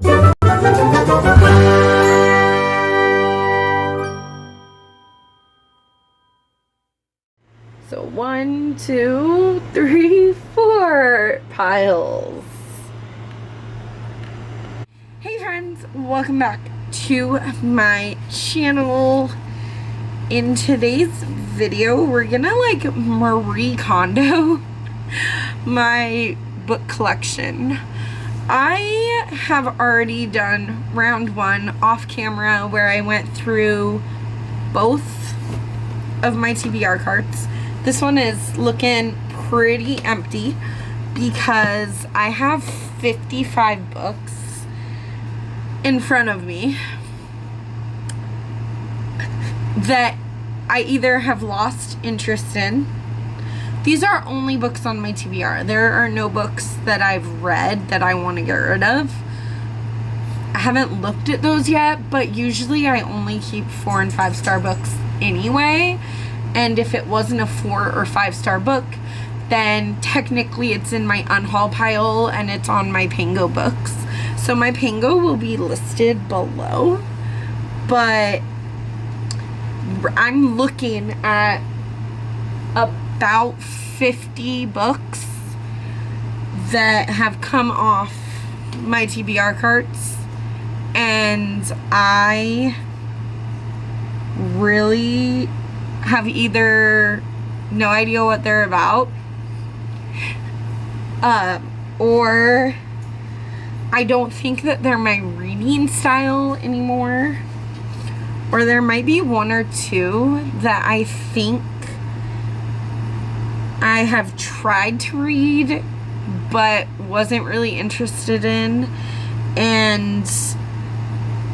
So 1, 2, 3, 4 piles. Hey friends, welcome back to my channel. In today's video, we're gonna like Marie Kondo my book collection. I have already done round 1 off camera where I went through both of my TBR carts. This one is looking pretty empty because I have 55 books in front of me that I either have lost interest in. These are only books on my TBR. There are no books that I've read that I want to get rid of. I haven't looked at those yet, but usually I only keep 4- and 5-star books anyway. And if it wasn't a 4- or 5-star book, then technically it's in my unhaul pile and it's on my Pango books. So my Pango will be listed below, but I'm looking at about 50 books that have come off my TBR carts, and I really have either no idea what they're about, or I don't think that they're my reading style anymore, or there might be 1 or 2 that I think I have tried to read but wasn't really interested in and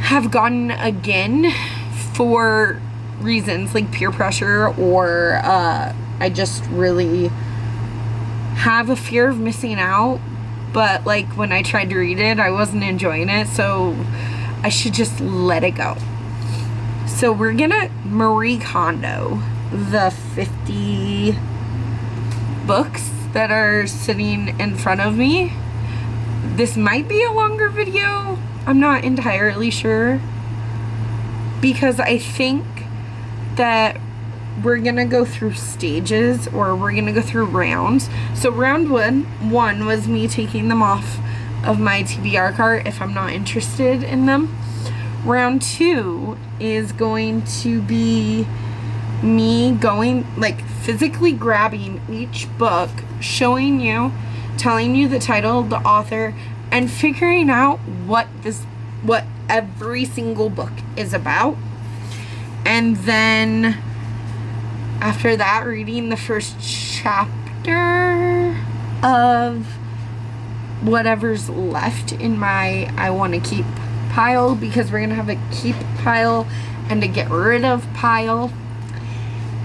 have gotten again for reasons like peer pressure, or I just really have a fear of missing out, but like when I tried to read it I wasn't enjoying it, so I should just let it go. So we're gonna Marie Kondo the 50 books that are sitting in front of me. This might be a longer video, I'm not entirely sure, because I think that we're gonna go through stages, or we're gonna go through rounds. So round one was me taking them off of my TBR cart if I'm not interested in them. Round 2 is going to be me going, like, physically grabbing each book, showing you, telling you the title, the author, and figuring out what every single book is about. And then after that, reading the first chapter of whatever's left in my I want to keep pile, because we're gonna have a keep pile and a get rid of pile,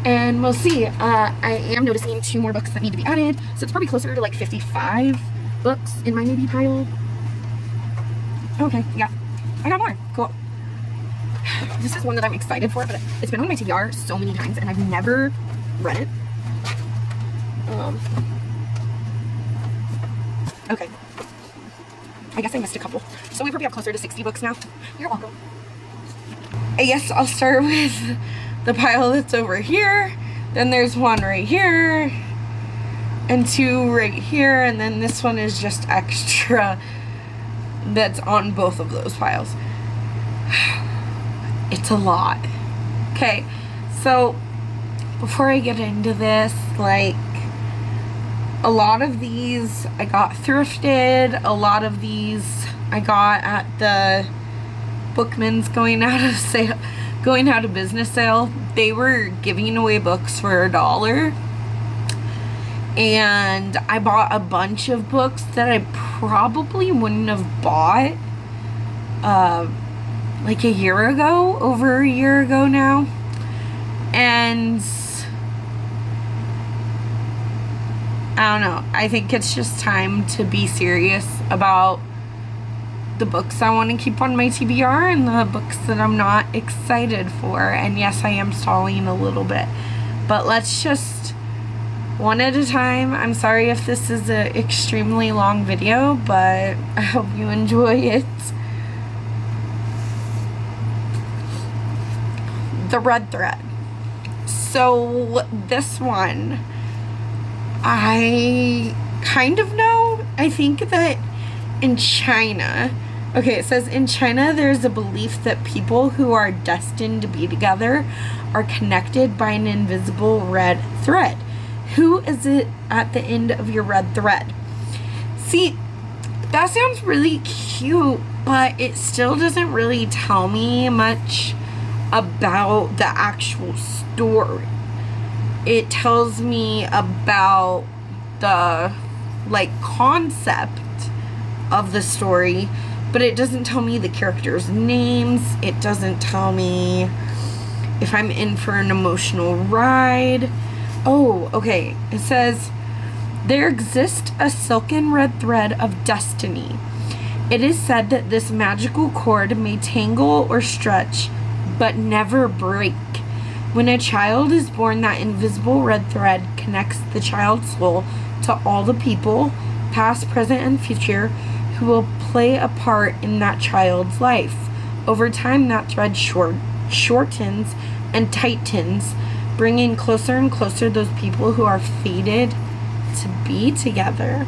and we'll see. I am noticing 2 more books that need to be added, so it's probably closer to like 55 books in my maybe pile. Okay, yeah, I got more. Cool. This is one that I'm excited for, but it's been on my TBR so many times and I've never read it. Okay, I guess I missed a couple, so we probably have closer to 60 books now. You're welcome. I guess I'll start with the pile that's over here. Then there's 1 right here and 2 right here, and then this one is just extra that's on both of those piles. It's a lot. Okay, so before I get into this, like, a lot of these I got thrifted, a lot of these I got at the Bookman's going out of business sale. They were giving away books for $1, and I bought a bunch of books that I probably wouldn't have bought like a year ago, over a year ago now. And I don't know, I think it's just time to be serious about the books I want to keep on my TBR and the books that I'm not excited for. And yes, I am stalling a little bit, but let's just one at a time. I'm sorry if this is an extremely long video, but I hope you enjoy it. the red thread. So this one, I kind of know. I think that in China, okay, it says in China there's a belief that people who are destined to be together are connected by an invisible red thread. Who is it at the end of your red thread? See, that sounds really cute, but it still doesn't really tell me much about the actual story. It tells me about the, like, concept of the story, but it doesn't tell me the characters' names. It doesn't tell me if I'm in for an emotional ride. Oh, okay. It says, there exists a silken red thread of destiny. It is said that this magical cord may tangle or stretch, but never break. When a child is born, that invisible red thread connects the child's soul to all the people, past, present, and future, who will play a part in that child's life. Over time, that thread shortens and tightens, bringing closer and closer those people who are fated to be together.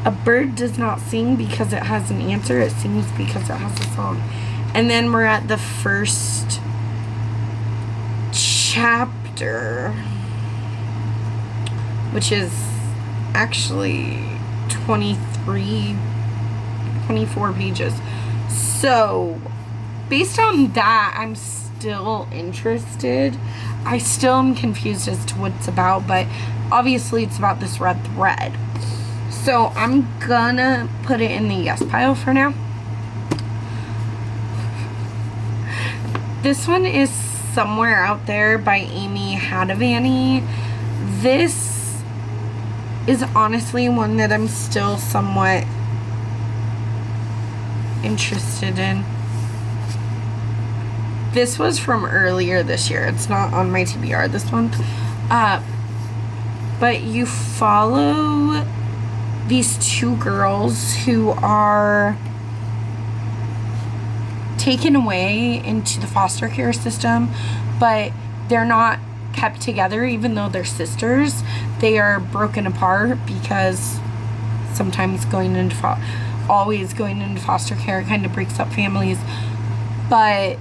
A bird does not sing because it has an answer. It sings because it has a song. And then we're at the first chapter, which is actually 24 pages. So based on that, I'm still interested. I still am confused as to what it's about, but obviously it's about this red thread. So I'm gonna put it in the yes pile for now. This one is Somewhere Out There by Amy Hadavani. This is honestly one that I'm still somewhat interested in. This was from earlier this year. It's not on my TBR this one. But you follow these two girls who are taken away into the foster care system, but they're not kept together even though they're sisters. They are broken apart because sometimes always going into foster care kind of breaks up families, but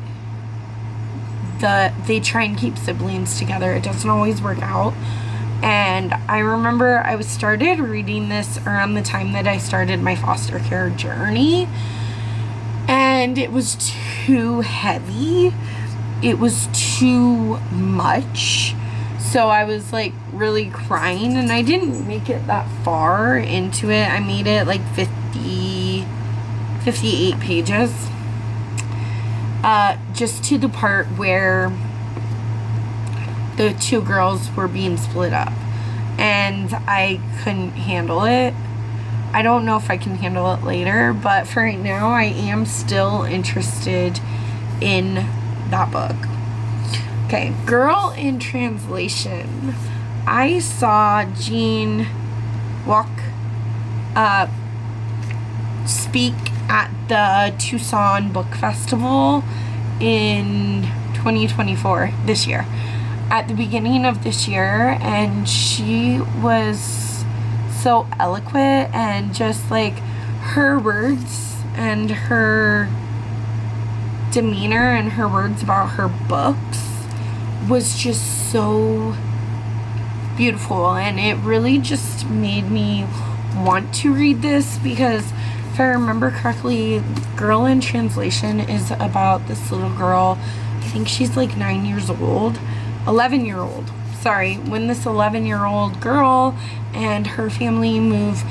they try and keep siblings together. It doesn't always work out. And I remember I started reading this around the time that I started my foster care journey, and it was too heavy. It was too much. So I was like really crying, and I didn't make it that far into it. I made it like 58 pages. Just to the part where the two girls were being split up, and I couldn't handle it. I don't know if I can handle it later, but for right now I am still interested in that book. Okay, Girl in Translation. I saw Jean Walk speak at the Tucson Book Festival in 2024, this year. At the beginning of this year, and she was so eloquent, and just like her words and her demeanor and her words about her books was just so beautiful, and it really just made me want to read this, because if I remember correctly, Girl in Translation is about this little girl. I think she's like 11-year-old. Sorry, when this 11-year-old girl and her family move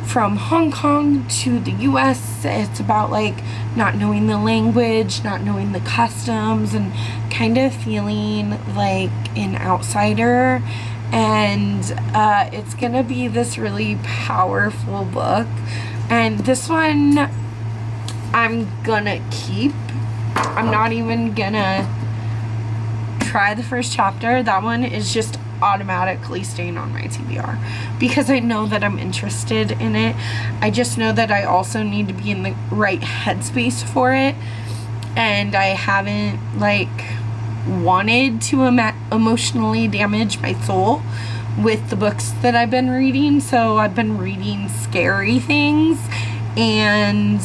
from Hong Kong to the US, it's about like not knowing the language, not knowing the customs, and kind of feeling like an outsider. And it's gonna be this really powerful book. And this one I'm gonna keep. I'm not even gonna try the first chapter. That one is just automatically staying on my TBR because I know that I'm interested in it. I just know that I also need to be in the right headspace for it, and I haven't like wanted to emotionally damage my soul with the books that I've been reading. So I've been reading scary things and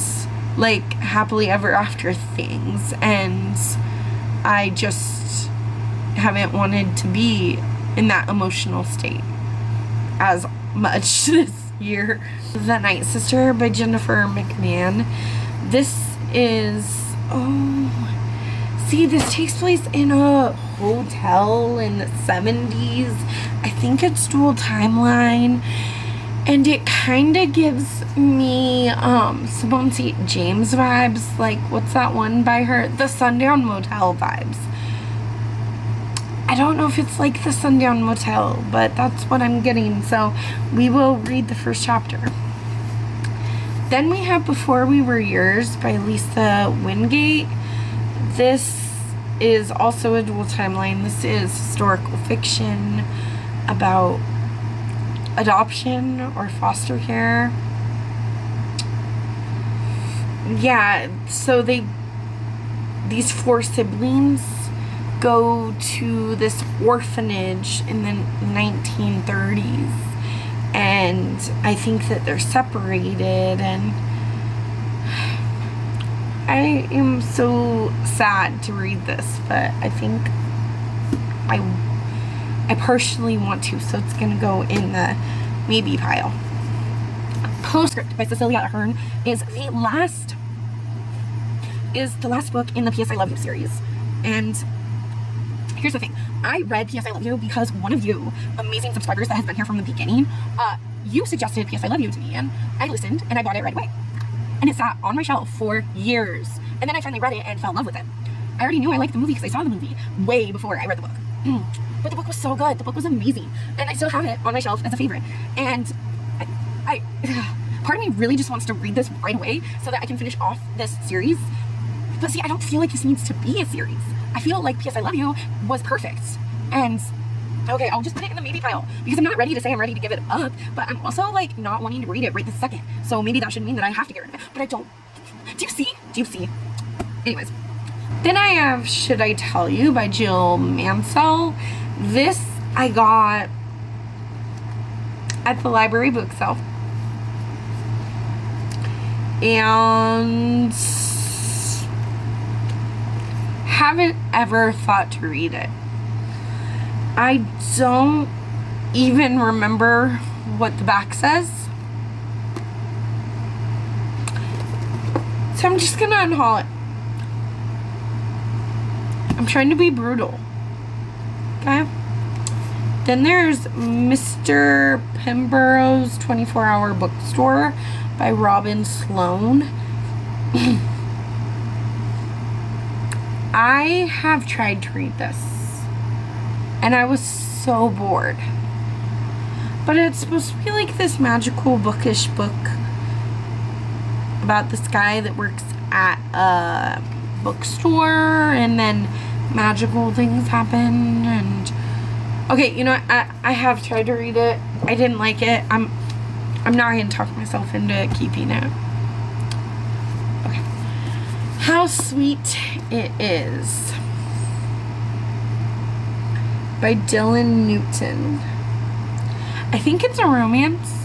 like happily ever after things, and I just haven't wanted to be in that emotional state as much this year. The Night Sister by Jennifer McMahon. This is, see, this takes place in a hotel in the 70s. I think it's dual timeline, and it kind of gives me Simone St. James vibes. Like, what's that one by her? The Sundown Motel vibes. I don't know if it's like the Sundown Motel, but that's what I'm getting. So we will read the first chapter. Then we have Before We Were Yours by Lisa Wingate. This is also a dual timeline. This is historical fiction about adoption or foster care. Yeah, so these 4 siblings go to this orphanage in the 1930s, and I think that they're separated, and I am so sad to read this, but I think I personally want to, so it's gonna go in the maybe pile. Postscript by Cecilia Ahern is the last book in the P.S. I Love You series. And here's the thing. I read P.S. I Love You because one of you amazing subscribers that has been here from the beginning, you suggested P.S. I Love You to me, and I listened, and I bought it right away. And it sat on my shelf for years. And then I finally read it and fell in love with it. I already knew I liked the movie because I saw the movie way before I read the book. But the book was so good. The book was amazing. And I still have it on my shelf as a favorite. And I part of me really just wants to read this right away so that I can finish off this series. But see, I don't feel like this needs to be a series. I feel like P.S. I Love You was perfect. And okay, I'll just put it in the maybe pile because I'm not ready to say I'm ready to give it up, but I'm also like not wanting to read it right this second. So maybe that should mean that I have to get rid of it. But I don't. Do you see? Anyways. Then I have Should I Tell You by Jill Mansell. This I got at the library book sale. And haven't ever thought to read it. I don't even remember what the back says. So I'm just gonna unhaul it. I'm trying to be brutal. Okay? Then there's Mr. Pemborough's 24-Hour Bookstore by Robin Sloan. I have tried to read this, and I was so bored. But it's supposed to be like this magical bookish book about this guy that works at a bookstore, and then magical things happen. And okay, you know what? I have tried to read it. I didn't like it. I'm not gonna talk myself into keeping it. Okay. How Sweet It Is by Dylan Newton. I think it's a romance.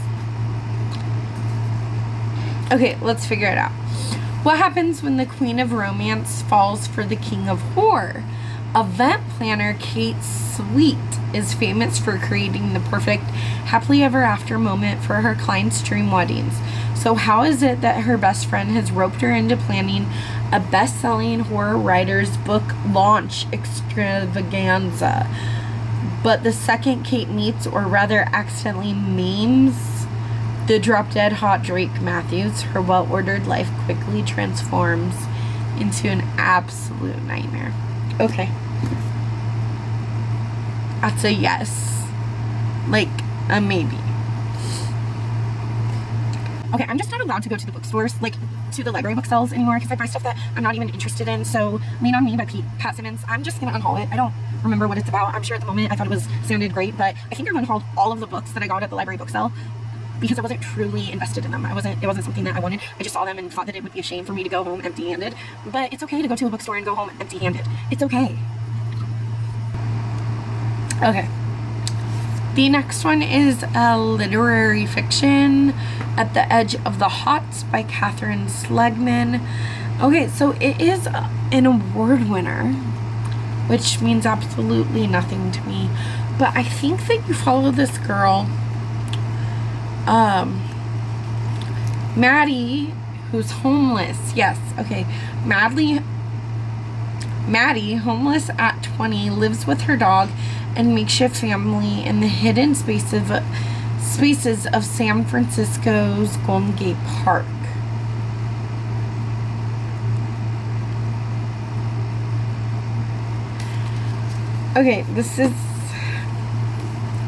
Okay, let's figure it out. What happens when the Queen of Romance falls for the King of Horror? Event planner Kate Sweet is famous for creating the perfect happily ever after moment for her clients' dream weddings. So how is it that her best friend has roped her into planning a best-selling horror writer's book launch extravaganza? But the second Kate meets, or rather accidentally maims, the drop-dead hot Drake Matthews, her well-ordered life quickly transforms into an absolute nightmare. Okay. That's a yes. Like, a maybe. Okay, I'm just not allowed to go to the bookstores, like, to the library book sales anymore, because I buy stuff that I'm not even interested in. So, Lean on Me by Pat Simmons. I'm just going to unhaul it. I don't remember what it's about. I'm sure at the moment I thought it sounded great, but I think I unhauled all of the books that I got at the library book sale because I wasn't truly invested in them. It wasn't something that I wanted. I just saw them and thought that it would be a shame for me to go home empty-handed. But it's okay to go to a bookstore and go home empty-handed. It's okay. Okay. The next one is a literary fiction, At the Edge of the Hots by Catherine Slegman. Okay, so it is an award winner, which means absolutely nothing to me. But I think that you follow this girl, Maddie, who's homeless. Yes, okay. Maddie, homeless at 20, lives with her dog and makeshift family in the hidden spaces of San Francisco's Golden Gate Park. Okay, this is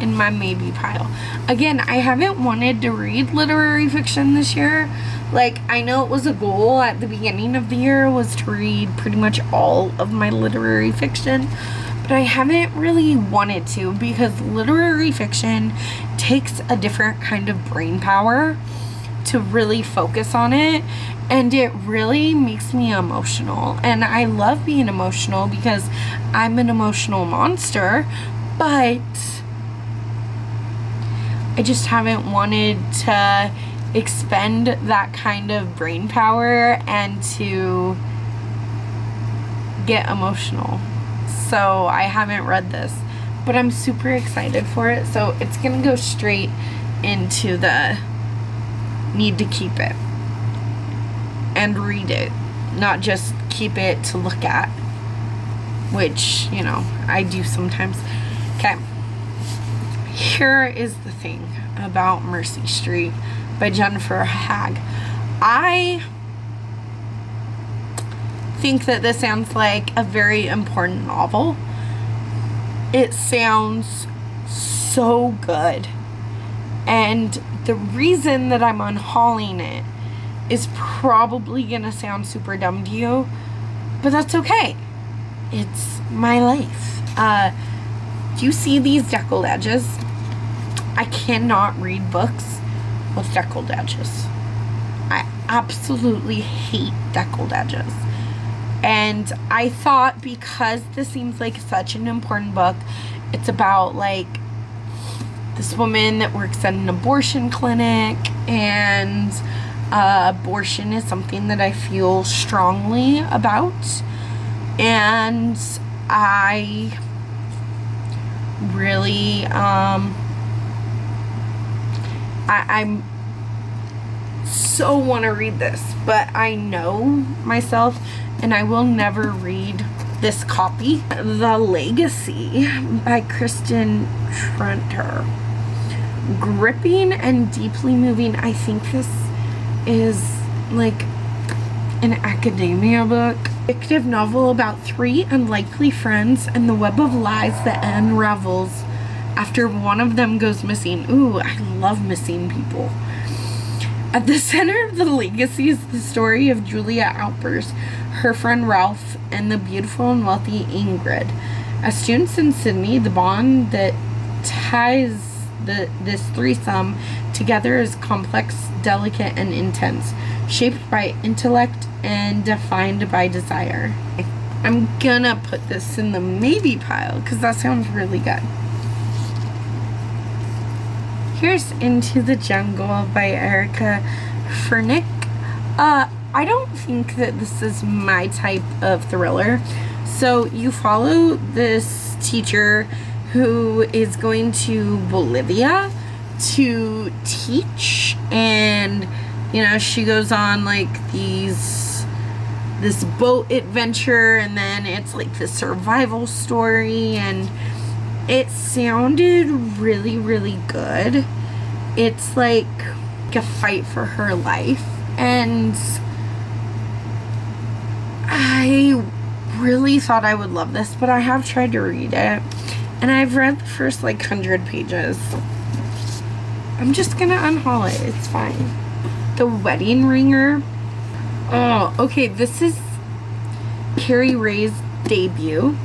in my maybe pile. Again, I haven't wanted to read literary fiction this year. Like, I know it was a goal at the beginning of the year was to read pretty much all of my literary fiction, but I haven't really wanted to because literary fiction takes a different kind of brain power to really focus on it, and it really makes me emotional. And I love being emotional because I'm an emotional monster, but I just haven't wanted to expend that kind of brain power and to get emotional. So I haven't read this, but I'm super excited for it. So it's gonna go straight into the need to keep it and read it, not just keep it to look at, which, you know, I do sometimes. Okay. Here is the thing about Mercy Street by Jennifer Hagg. I think that this sounds like a very important novel. It sounds so good. And the reason that I'm unhauling it is probably gonna sound super dumb to you, but that's okay. It's my life. Do you see these deckled edges? I cannot read books with deckled edges. I absolutely hate deckled edges. And I thought, because this seems like such an important book, it's about like this woman that works at an abortion clinic, and abortion is something that I feel strongly about, and I really I'm so want to read this, but I know myself and I will never read this copy. The Legacy by Kristen Trenter. Gripping and deeply moving. I think this is like an academia book. Fictive novel about three unlikely friends and the web of lies that unravels after one of them goes missing. Ooh, I love missing people. At the center of The Legacy is the story of Julia Alpers, her friend Ralph, and the beautiful and wealthy Ingrid. As students in Sydney, the bond that ties this threesome together is complex, delicate, and intense, shaped by intellect and defined by desire. I'm gonna put this in the maybe pile because that sounds really good. Here's Into the Jungle by Erica Furnick. I don't think that this is my type of thriller. So you follow this teacher who is going to Bolivia to teach, and you know, she goes on like this boat adventure, and then it's like this survival story, and it sounded really, really good. It's like a fight for her life, and I really thought I would love this, but I have tried to read it, and I've read the first like 100 pages. I'm just gonna unhaul it. It's fine. The Wedding Ringer. Oh, okay. This is Carrie Ray's debut.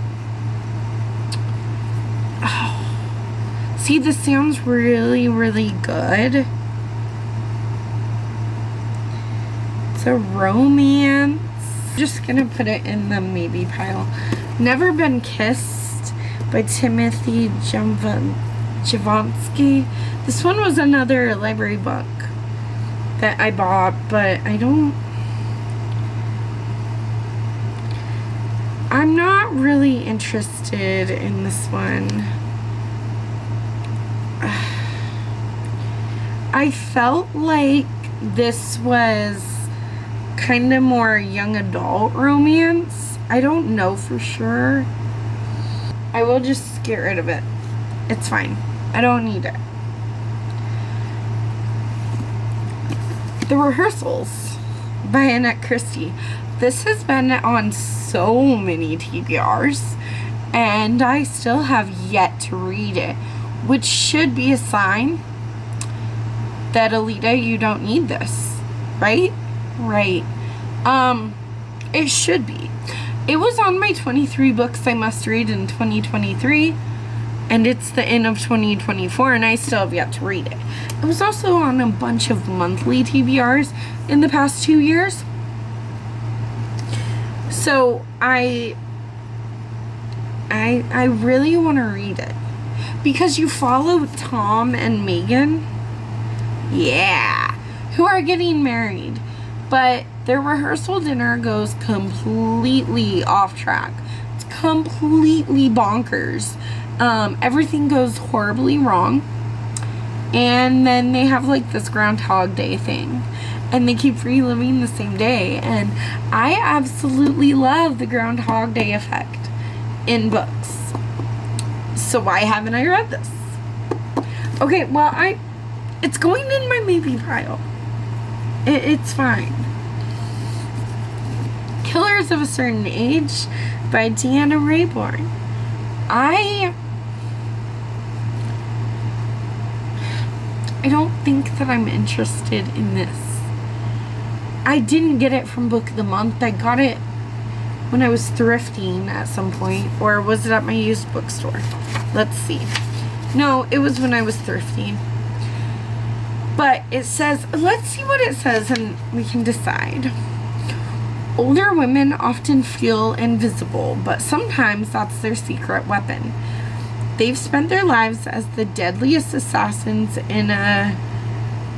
Oh, see, this sounds really, really good. It's a romance. I'm just gonna put it in the maybe pile. Never Been Kissed by Timothy Jablonski. This one was another library book that I bought, but I'm not really interested in this one. I felt like this was kind of more young adult romance. I don't know for sure. I will just get rid of it. It's fine. I don't need it. The Rehearsals by Annette Christie. This has been on so many TBRs, and I still have yet to read it, which should be a sign that, Alita, you don't need this, right? Right. It should be. It was on my 23 books I must read in 2023, and it's the end of 2024, and I still have yet to read it. It was also on a bunch of monthly TBRs in the past 2 years. So I really want to read it. Because you follow Tom and Megan, yeah, who are getting married, but their rehearsal dinner goes completely off track. It's completely bonkers. Everything goes horribly wrong, and then they have like this Groundhog Day thing, and they keep reliving the same day, and I absolutely love the Groundhog Day effect in books. So why haven't I read this? Okay, well, it's going in my maybe pile. It's fine. Killers of a Certain Age by Deanna Raybourn. I don't think that I'm interested in this. I didn't get it from Book of the Month. I got it when I was thrifting at some point, or was it at my used bookstore? Let's see. No, it was when I was thrifting. But it says, let's see what it says and we can decide. Older women often feel invisible, but sometimes that's their secret weapon. They've spent their lives as the deadliest assassins in a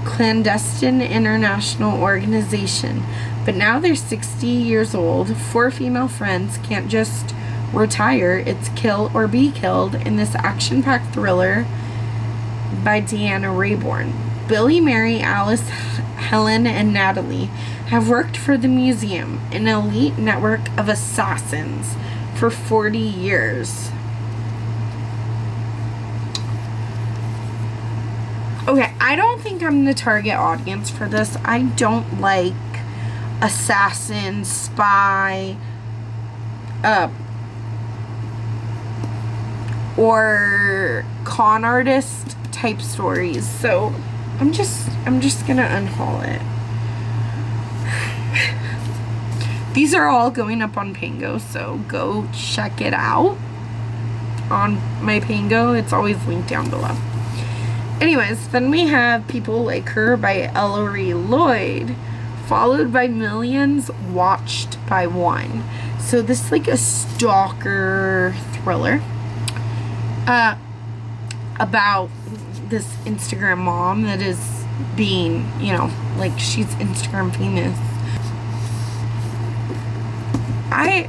clandestine international organization, but now they're 60 years old. 4 female friends can't just retire. It's kill or be killed in this action-packed thriller by Deanna Raybourn. Billy, Mary, Alice, Helen, and Natalie have worked for the museum, an elite network of assassins, for 40 years. Okay, I don't think I'm the target audience for this. I don't like assassin, spy, or con artist type stories. So I'm just gonna unhaul it. These are all going up on Pango, so go check it out on my Pango. It's always linked down below. Anyways, then we have People Like Her by Ellery Lloyd, followed by Millions Watched by One. So this is like a stalker thriller about this Instagram mom that is being, you know, like she's Instagram famous. I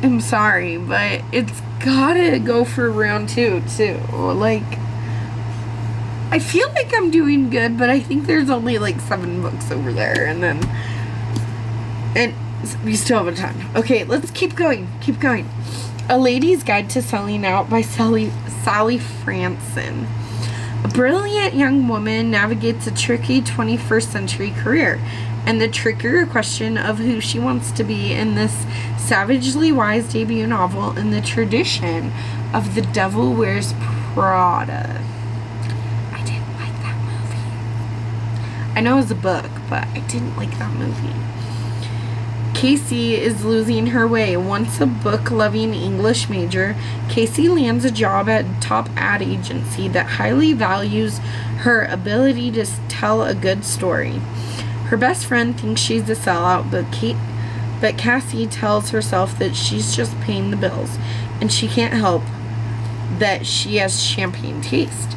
am sorry, but it's gotta go for round 2 too. Like, I feel like I'm doing good, but I think there's only like 7 books over there, and we still have a ton. Okay, let's keep going. Keep going. A Lady's Guide to Selling Out by Sally Franson. A brilliant young woman navigates a tricky 21st century career and the trickier question of who she wants to be in this savagely wise debut novel in the tradition of The Devil Wears Prada. I know it was a book, but I didn't like that movie. Casey is losing her way. Once a book-loving English major, Casey lands a job at a top ad agency that highly values her ability to tell a good story. Her best friend thinks she's a sellout, but Cassie tells herself that she's just paying the bills, and she can't help that she has champagne taste.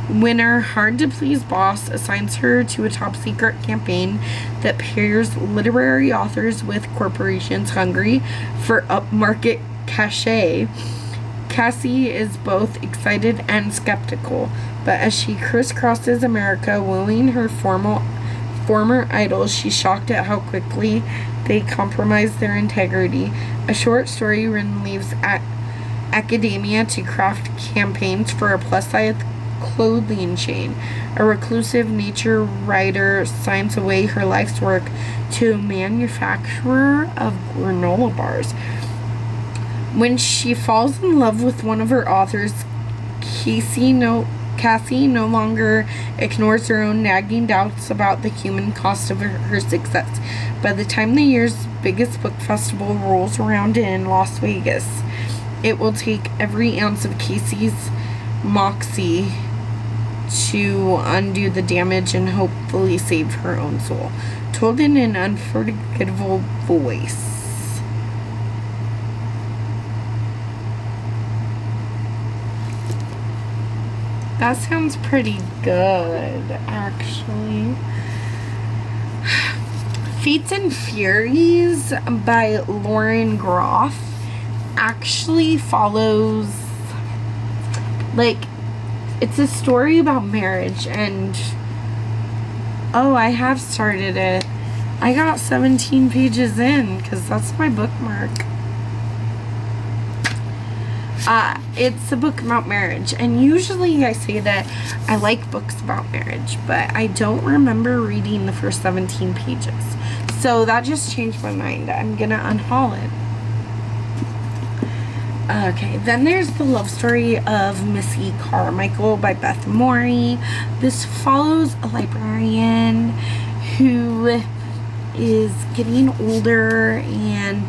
When her hard-to-please boss assigns her to a top-secret campaign that pairs literary authors with corporations hungry for upmarket cachet, Cassie is both excited and skeptical. But as she crisscrosses America, wooing her former idols, she's shocked at how quickly they compromise their integrity. A short story written leaves academia to craft campaigns for a plus-size clothing chain. A reclusive nature writer signs away her life's work to a manufacturer of granola bars. When she falls in love with one of her authors, Cassie no longer ignores her own nagging doubts about the human cost of her success. By the time the year's biggest book festival rolls around in Las Vegas, it will take every ounce of Cassie's moxie to undo the damage and hopefully save her own soul. Told in an unforgettable voice. That sounds pretty good, actually. Fates and Furies by Lauren Groff actually follows, like, it's a story about marriage, and I have started it. I got 17 pages in because that's my bookmark. It's a book about marriage, and usually I say that I like books about marriage, but I don't remember reading the first 17 pages. So that just changed my mind. I'm gonna unhaul it. Okay, then there's the love story of Missy Carmichael by Beth Morey. This follows a librarian who is getting older, and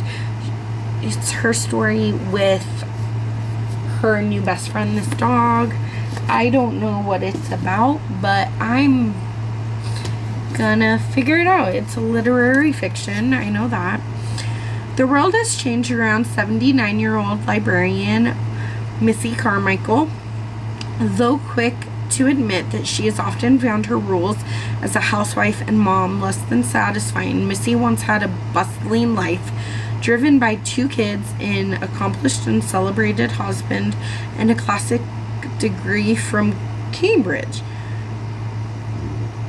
it's her story with her new best friend, this dog. I don't know what it's about, but I'm gonna figure it out. It's a literary fiction, I know that. The world has changed around 79-year-old librarian Missy Carmichael. Though quick to admit that she has often found her roles as a housewife and mom less than satisfying, Missy once had a bustling life driven by 2 kids, an accomplished and celebrated husband, and a classic degree from Cambridge.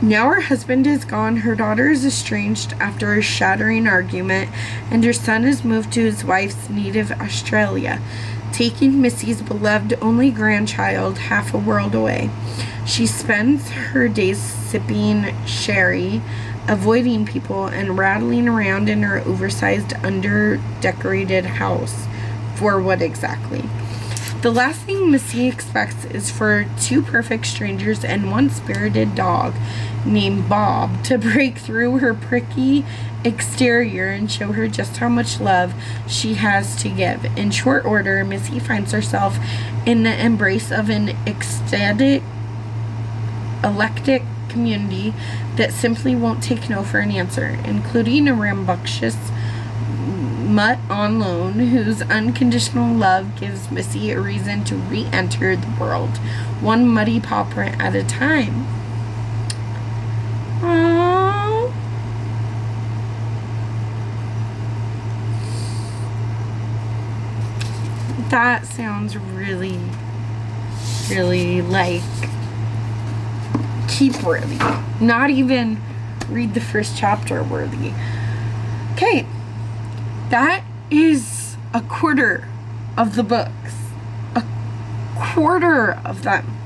Now her husband is gone, her daughter is estranged after a shattering argument, and her son has moved to his wife's native Australia, taking Missy's beloved only grandchild half a world away. She spends her days sipping sherry, avoiding people, and rattling around in her oversized, under-decorated house. For what exactly? The last thing Missy expects is for 2 perfect strangers and 1 spirited dog named Bob to break through her pricky exterior and show her just how much love she has to give. In short order, Missy finds herself in the embrace of an eclectic community that simply won't take no for an answer, including a rambunctious mutt on loan whose unconditional love gives Missy a reason to re-enter the world, one muddy paw print at a time. Aww. That sounds really, really like keep worthy. Not even read the first chapter worthy. Okay. That is a quarter of the books. A quarter of them.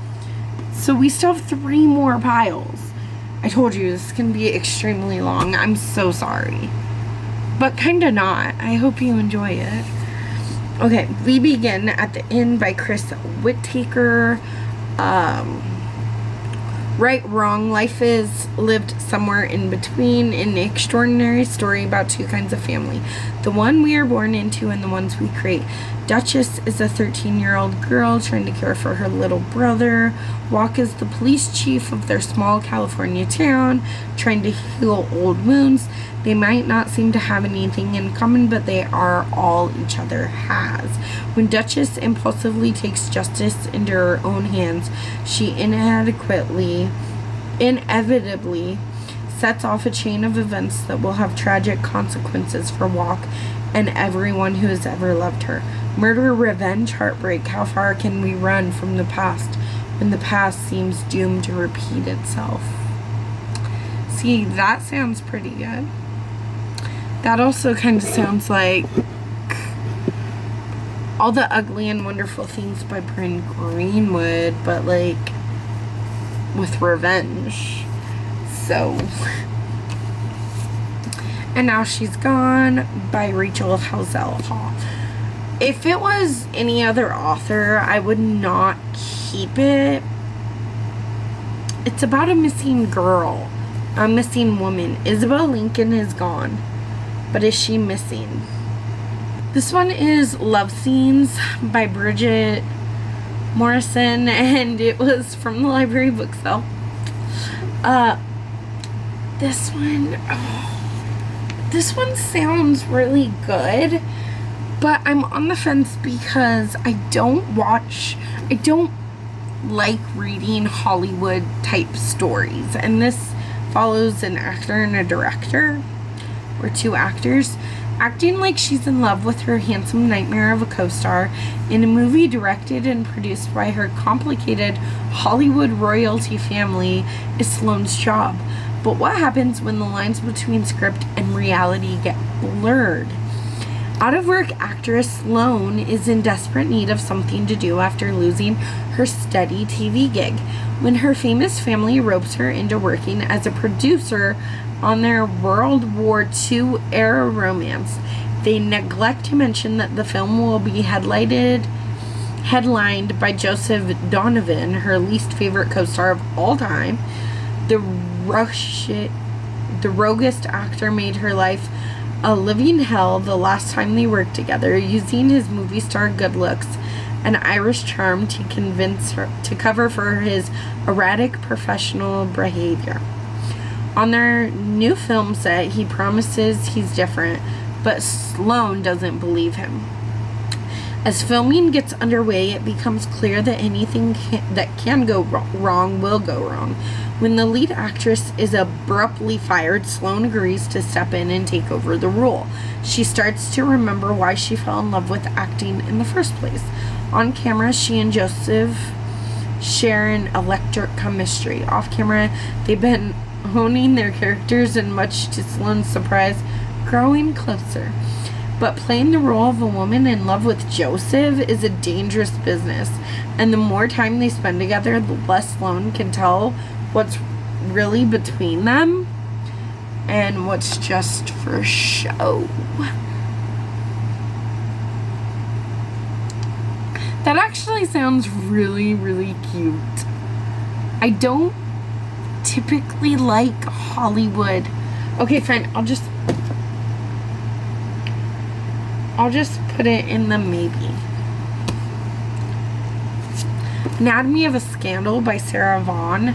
So we still have 3 more piles. I told you this can be extremely long. I'm so sorry. But kinda not. I hope you enjoy it. Okay, we begin at the Inn by Chris Whittaker. Right, wrong, life is lived somewhere in between, an extraordinary story about 2 kinds of family. The one we are born into and the ones we create. Duchess is a 13-year-old girl trying to care for her little brother. Walk is the police chief of their small California town, trying to heal old wounds. They might not seem to have anything in common, but they are all each other has. When Duchess impulsively takes justice into her own hands, she inevitably sets off a chain of events that will have tragic consequences for Walk and everyone who has ever loved her. Murder, revenge, heartbreak. How far can we run from the past when the past seems doomed to repeat itself? See, that sounds pretty good. That also kind of sounds like All the Ugly and Wonderful Things by Bryn Greenwood, but like with revenge. So, And Now She's Gone by Rachel Helsel Hall. If it was any other author, I would not keep it. It's about a missing girl, a missing woman. Isabel Lincoln is gone, but is she missing? This one is Love Scenes by Bridget Morrison, and it was from the library book sale. This one sounds really good, but I'm on the fence because I don't like reading Hollywood type stories, and this follows an actor and a director, or two actors, acting like she's in love with her handsome nightmare of a co-star in a movie directed and produced by her complicated Hollywood royalty family is Sloane's job. But what happens when the lines between script and reality get blurred? Out-of-work actress Sloane is in desperate need of something to do after losing her steady TV gig, when her famous family ropes her into working as a producer on their World War II era romance. They neglect to mention that the film will be headlined by Joseph Donovan, her least favorite co-star of all time. The roguest actor made her life a living hell the last time they worked together, using his movie star good looks and Irish charm to convince her to cover for his erratic professional behavior. On their new film set, he promises he's different, but Sloane doesn't believe him. As filming gets underway, it becomes clear that anything that can go wrong will go wrong. When the lead actress is abruptly fired, Sloane agrees to step in and take over the role. She starts to remember why she fell in love with acting in the first place. On camera, she and Joseph share an electric chemistry. Off camera, they've been honing their characters and, much to Sloane's surprise, growing closer. But playing the role of a woman in love with Joseph is a dangerous business, and the more time they spend together, the less Sloane can tell what's really between them and what's just for show. That actually sounds really, really cute. I don't typically like Hollywood. Okay, fine. I'll just put it in the maybe. Anatomy of a Scandal by Sarah Vaughan.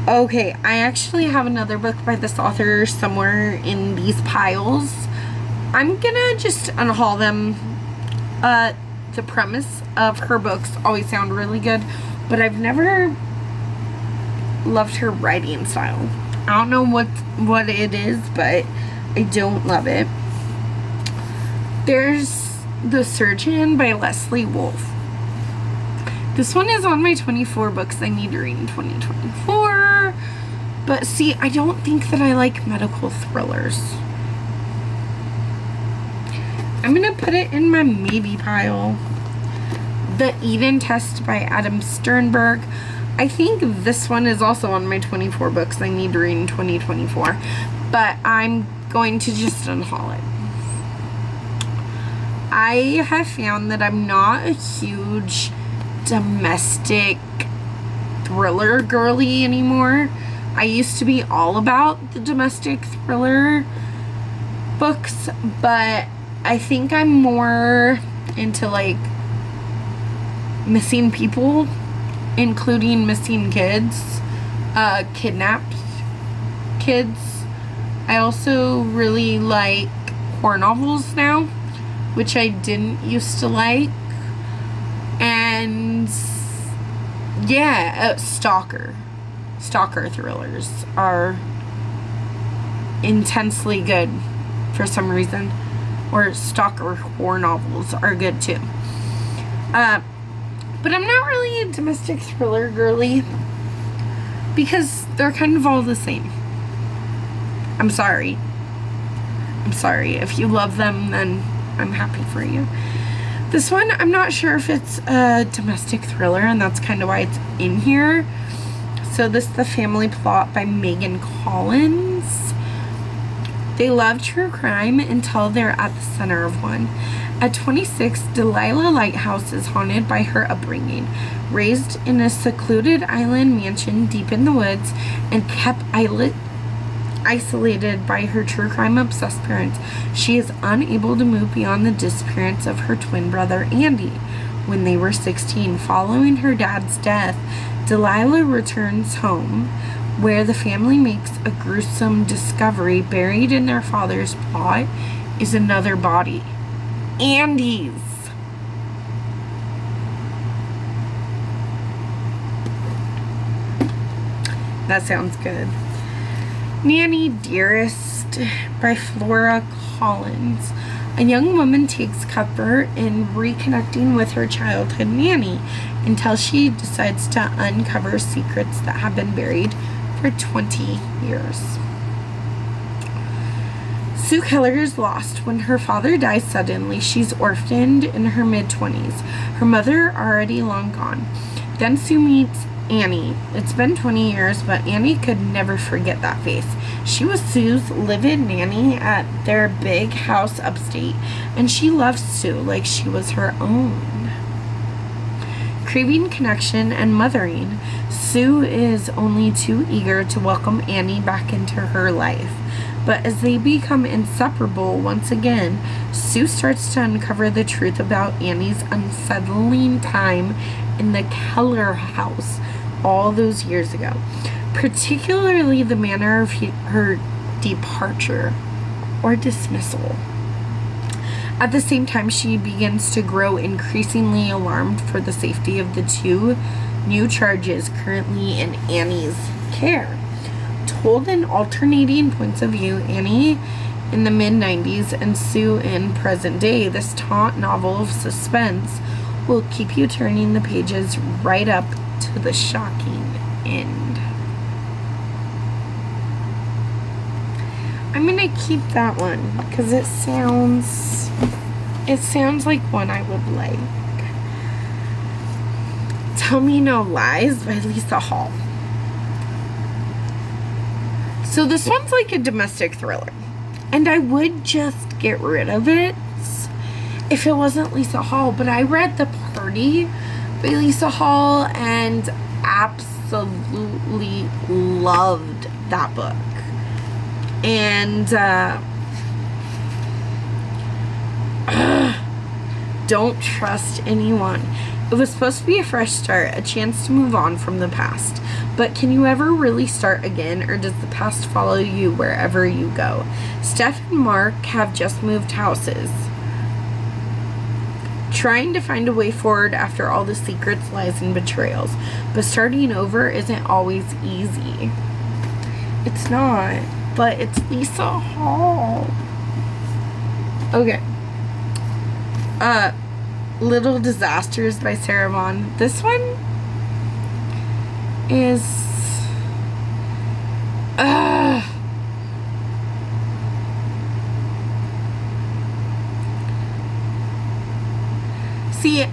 Okay, I actually have another book by this author somewhere in these piles. I'm gonna just unhaul them. The premise of her books always sound really good, but I've never loved her writing style. I don't know what it is, but I don't love it. There's The Surgeon by Leslie Wolfe. This one is on my 24 books I need to read in 2024. But see, I don't think that I like medical thrillers. I'm going to put it in my maybe pile. The Eden Test by Adam Sternberg. I think this one is also on my 24 books I need to read in 2024. But I'm going to just unhaul it. I have found that I'm not a huge domestic thriller girly anymore. I used to be all about the domestic thriller books, but I think I'm more into like missing people, including missing kids, kidnapped kids, I also really like horror novels now, which I didn't used to like. And yeah, stalker thrillers are intensely good for some reason, or stalker horror novels are good too. But I'm not really a domestic thriller girly because they're kind of all the same. I'm sorry. If you love them, then I'm happy for you. This one, I'm not sure if it's a domestic thriller, and that's kind of why it's in here. So this is The Family Plot by Megan Collins. They love true crime until they're at the center of one. At 26, Delilah Lighthouse is haunted by her upbringing. Raised in a secluded island mansion deep in the woods and kept isolated by her true crime obsessed parents, she is unable to move beyond the disappearance of her twin brother Andy. When they were 16, following her dad's death, Delilah returns home, where the family makes a gruesome discovery. Buried in their father's plot is another body. Andy's. That sounds good. Nanny Dearest by Flora Collins. A young woman takes comfort in reconnecting with her childhood nanny until she decides to uncover secrets that have been buried for 20 years. Sue Keller is lost. When her father dies suddenly, she's orphaned in her mid-20s, her mother already long gone. Then Sue meets Annie. It's been 20 years, but Annie could never forget that face. She was Sue's live-in nanny at their big house upstate, and she loved Sue like she was her own. Craving connection and mothering, Sue is only too eager to welcome Annie back into her life. But as they become inseparable once again, Sue starts to uncover the truth about Annie's unsettling time in the Keller house all those years ago, particularly the manner of her departure or dismissal. At the same time, she begins to grow increasingly alarmed for the safety of the two new charges currently in Annie's care. Told in alternating points of view, Annie in the mid-90s and Sue in present day, this taut novel of suspense will keep you turning the pages right up to the shocking end. I'm gonna keep that one because it sounds like one I would like. Tell Me No Lies by Lisa Hall. So this one's like a domestic thriller, and I would just get rid of it if it wasn't Lisa Hall, but I read The Party by Lisa Hall and absolutely loved that book. And don't trust anyone. It was supposed to be a fresh start, a chance to move on from the past. But can you ever really start again, or does the past follow you wherever you go? Steph and Mark have just moved houses, trying to find a way forward after all the secrets, lies, and betrayals. But starting over isn't always easy. It's not, but it's Lisa Hall. Okay. Little Disasters by Sarah Vaughan. This one is see,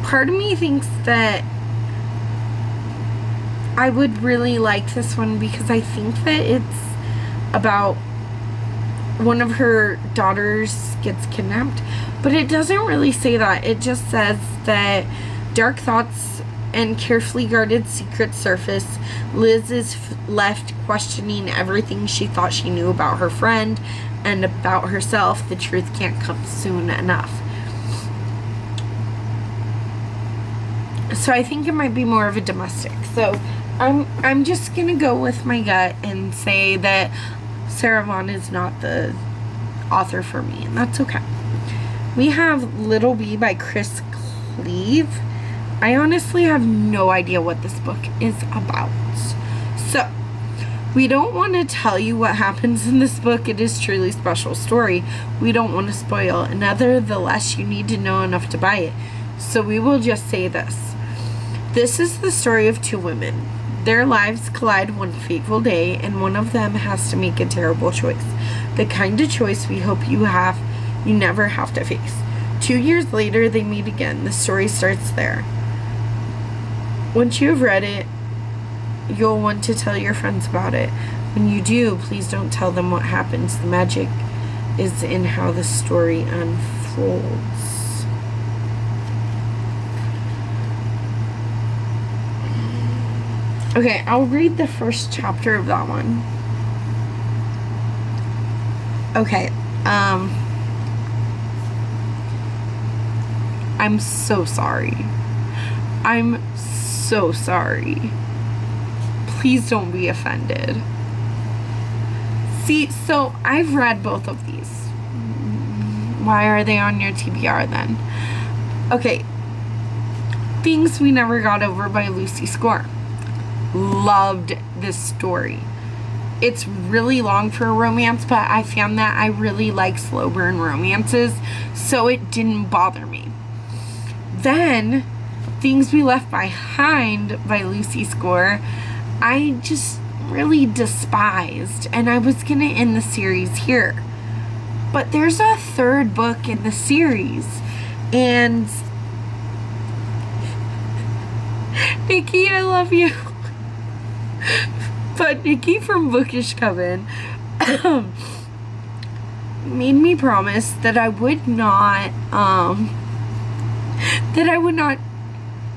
part of me thinks that I would really like this one because I think that it's about one of her daughters gets kidnapped, but it doesn't really say that. It just says that dark thoughts and carefully guarded secrets surface. Liz is left questioning everything she thought she knew about her friend and about herself. The truth can't come soon enough. So I think it might be more of a domestic. So I'm just gonna go with my gut and say that Sarah Vaughn is not the author for me, and that's okay. We have Little Bee by Chris Cleave. I honestly have no idea what this book is about. So, we don't want to tell you what happens in this book. It is truly a special story. We don't want to spoil, and nevertheless, you need to know enough to buy it. So we will just say this. This is the story of two women. Their lives collide one fateful day, and one of them has to make a terrible choice. The kind of choice we hope you never have to face. 2 years later, they meet again. The story starts there. Once you have read it, you'll want to tell your friends about it. When you do, please don't tell them what happens. The magic is in how the story unfolds. Okay, I'll read the first chapter of that one. Okay, I'm so sorry. I'm so sorry. Please don't be offended. See, so I've read both of these. Why are they on your TBR then? Okay. Things We Never Got Over by Lucy Score. Loved this story. It's really long for a romance, but I found that I really like slow burn romances, so it didn't bother me. Then, Things We Left Behind by Lucy Score, I just really despised, and I was gonna end the series here. But there's a third book in the series, and Nikki, I love you. But Nikki from Bookish Coven made me promise that I would not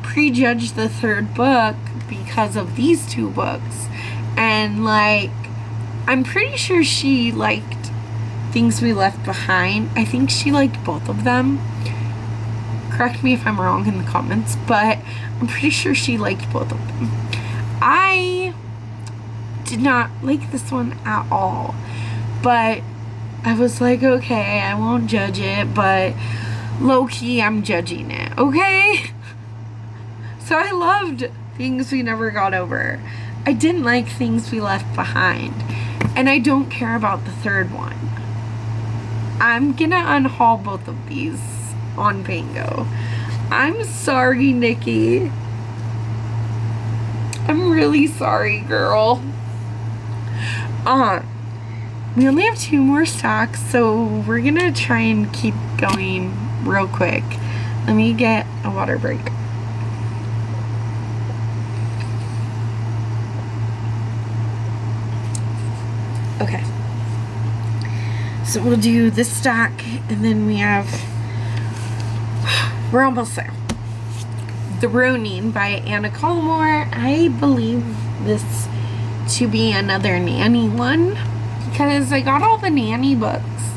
prejudge the third book because of these two books. And like, I'm pretty sure she liked Things We Left Behind. I think she liked both of them. Correct me if I'm wrong in the comments, but I'm pretty sure she liked both of them. I did not like this one at all, but I was like, okay, I won't judge it, but low-key I'm judging it, okay? So I loved Things We Never Got Over. I didn't like Things We Left Behind, and I don't care about the third one. I'm gonna unhaul both of these on Pango. I'm sorry, Nikki. I'm really sorry, girl. We only have 2 more stocks, so we're gonna try and keep going real quick. Let me get a water break. Okay. So we'll do this stack, and then we're almost there. The Ronin by Anna Collmore. I believe this to be another nanny one, because I got all the nanny books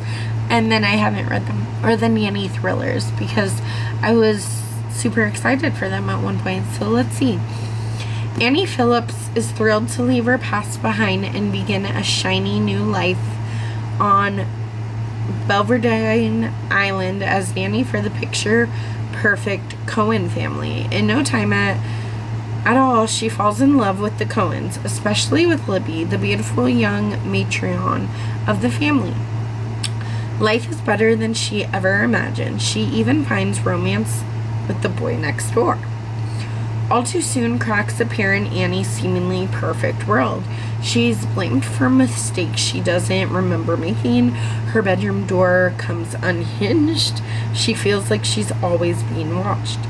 and then I haven't read them, or the nanny thrillers, because I was super excited for them at one point. So let's see. Annie Phillips is thrilled to leave her past behind and begin a shiny new life on Belverdine Island as nanny for the picture perfect Cohen family. In no time at all, she falls in love with the Cohens, especially with Libby, the beautiful young matriarch of the family. Life is better than she ever imagined. She even finds romance with the boy next door. All too soon, cracks appear in Annie's seemingly perfect world. She's blamed for mistakes she doesn't remember making. Her bedroom door comes unhinged. She feels like she's always being watched.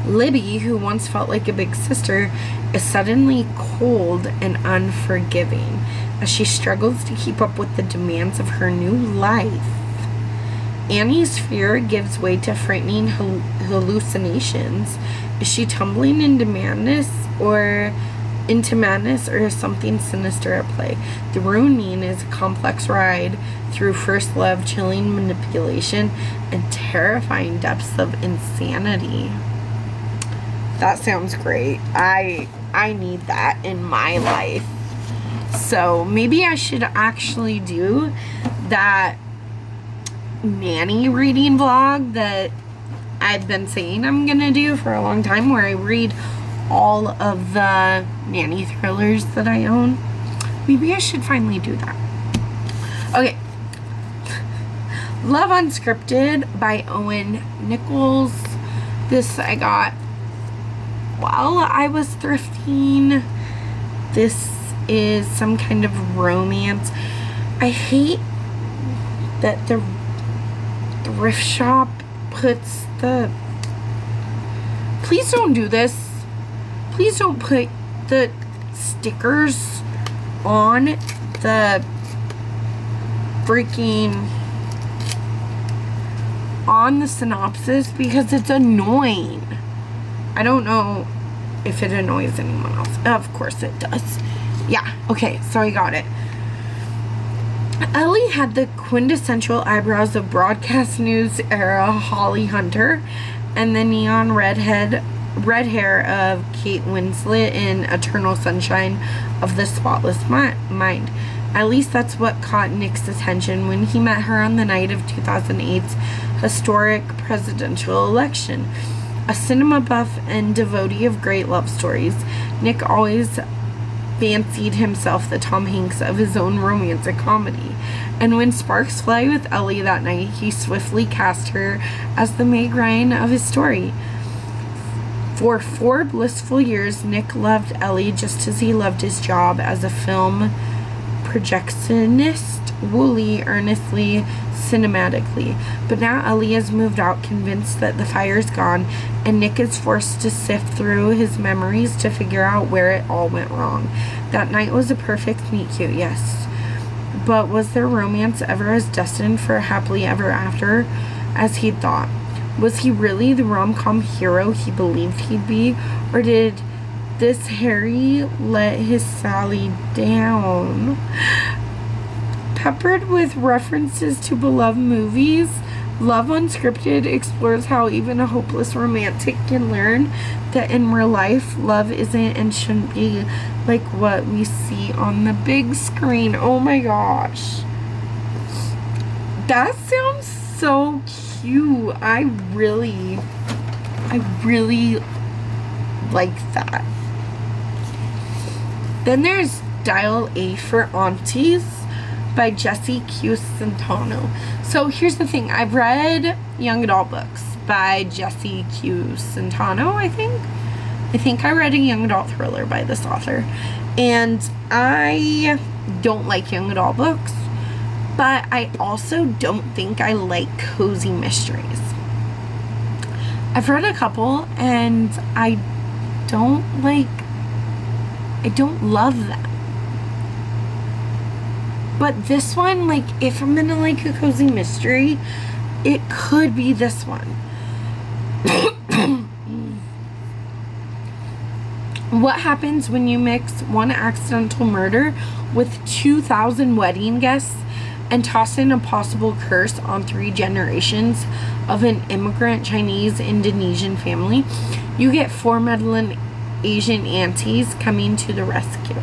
Libby, who once felt like a big sister, is suddenly cold and unforgiving as she struggles to keep up with the demands of her new life. Annie's fear gives way to frightening hallucinations. Is she tumbling into madness or is something sinister at play? The Ronin is a complex ride through first love, chilling manipulation, and terrifying depths of insanity. That sounds great. I need that in my life. So maybe I should actually do that nanny reading vlog that I've been saying I'm gonna do for a long time, where I read all of the nanny thrillers that I own. Maybe I should finally do that. Okay. Love Unscripted by Owen Nichols. This I got while I was thrifting. This is some kind of romance. I hate that the thrift shop puts the... Please don't do this. Please don't put the stickers on the freaking... on the synopsis, because it's annoying. I don't know if it annoys anyone else. Of course it does. Yeah, okay, so I got it. Ellie had the quintessential eyebrows of broadcast news era Holly Hunter and the neon red hair of Kate Winslet in Eternal Sunshine of the Spotless Mind. At least that's what caught Nick's attention when he met her on the night of 2008's historic presidential election. A cinema buff and devotee of great love stories, Nick always fancied himself the Tom Hanks of his own romantic comedy. And when sparks fly with Ellie that night, he swiftly cast her as the Meg Ryan of his story. For 4 blissful years, Nick loved Ellie just as he loved his job as a film projectionist, woolly, earnestly, cinematically. But now Ellie has moved out, convinced that the fire's gone, and Nick is forced to sift through his memories to figure out where it all went wrong. That night was a perfect meet cute, yes. But was their romance ever as destined for a happily ever after as he'd thought? Was he really the rom-com hero he believed he'd be? Or did this Harry let his Sally down? Peppered with references to beloved movies, Love Unscripted explores how even a hopeless romantic can learn that in real life, love isn't and shouldn't be like what we see on the big screen. Oh my gosh. That sounds so cute. I really like that. Then there's Dial A for Aunties by Jessie Q. Centano. So here's the thing. I've read young adult books by Jessie Q. Centano, I think I read a young adult thriller by this author. And I don't like young adult books, but I also don't think I like cozy mysteries. I've read a couple and I don't love them. But this one, like, if I'm gonna like a cozy mystery, it could be this one. What happens when you mix one accidental murder with 2,000 wedding guests and toss in a possible curse on 3 generations of an immigrant Chinese-Indonesian family? You get 4 meddling Asian aunties coming to the rescue.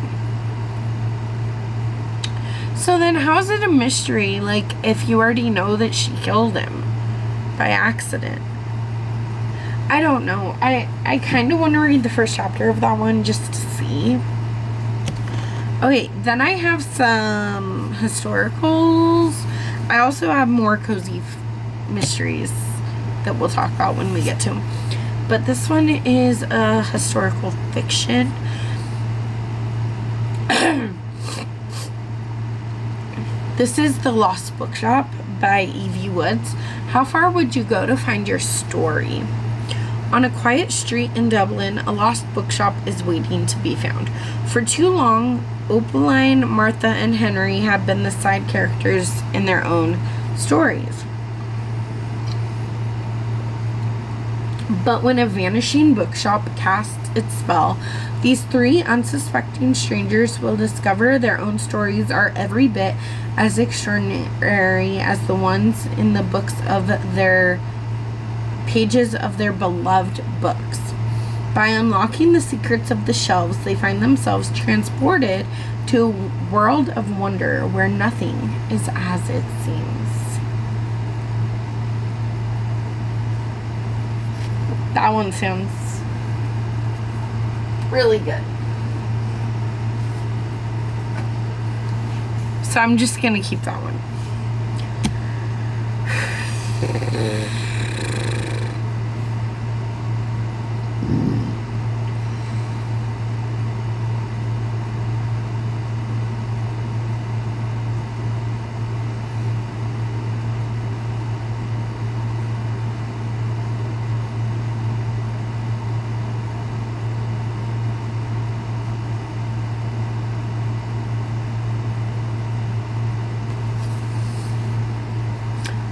So then how is it a mystery, like, if you already know that she killed him by accident? I don't know. I kind of want to read the first chapter of that one just to see. Okay, then I have some historicals. I also have more cozy mysteries that we'll talk about when we get to them. But this one is a historical fiction. This is The Lost Bookshop by Evie Woods. How far would you go to find your story? On a quiet street in Dublin, a lost bookshop is waiting to be found. For too long, Opaline, Martha, and Henry have been the side characters in their own stories. But when a vanishing bookshop casts its spell, these 3 unsuspecting strangers will discover their own stories are every bit as extraordinary as the ones in the books of their pages of their beloved books. By unlocking the secrets of the shelves, they find themselves transported to a world of wonder where nothing is as it seems. That one sounds really good. So I'm just gonna keep that one.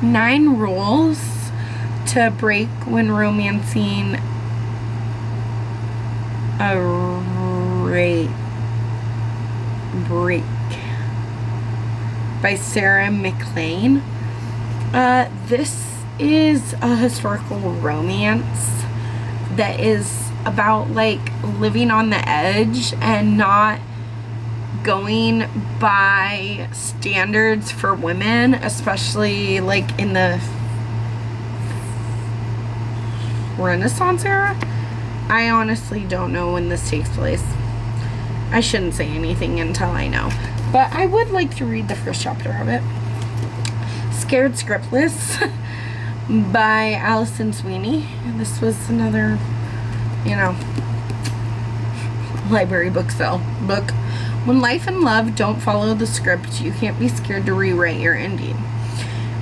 Nine rules to break when romancing a break by Sarah McLean. This is a historical romance that is about like living on the edge and not going by standards for women, especially like in the Renaissance era. I honestly don't know when this takes place. I shouldn't say anything until I know, but I would like to read the first chapter of it. Scared Scriptless by Alison Sweeney. This was another, library book. When life and love don't follow the script, you can't be scared to rewrite your ending.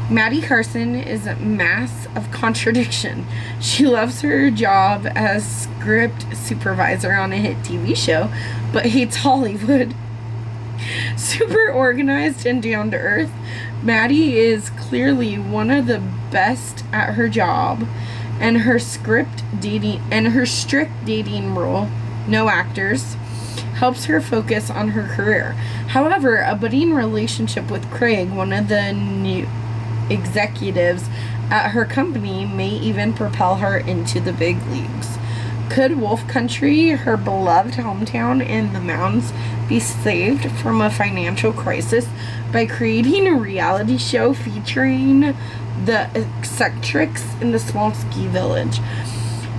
Maddie Carson is a mass of contradiction. She loves her job as script supervisor on a hit TV show, but hates Hollywood. Super organized and down to earth, Maddie is clearly one of the best at her job, and her strict dating rule, no actors, helps her focus on her career. However, a budding relationship with Craig, one of the new executives at her company, may even propel her into the big leagues. Could Wolf Country, her beloved hometown in the mountains, be saved from a financial crisis by creating a reality show featuring the eccentrics in the small ski village?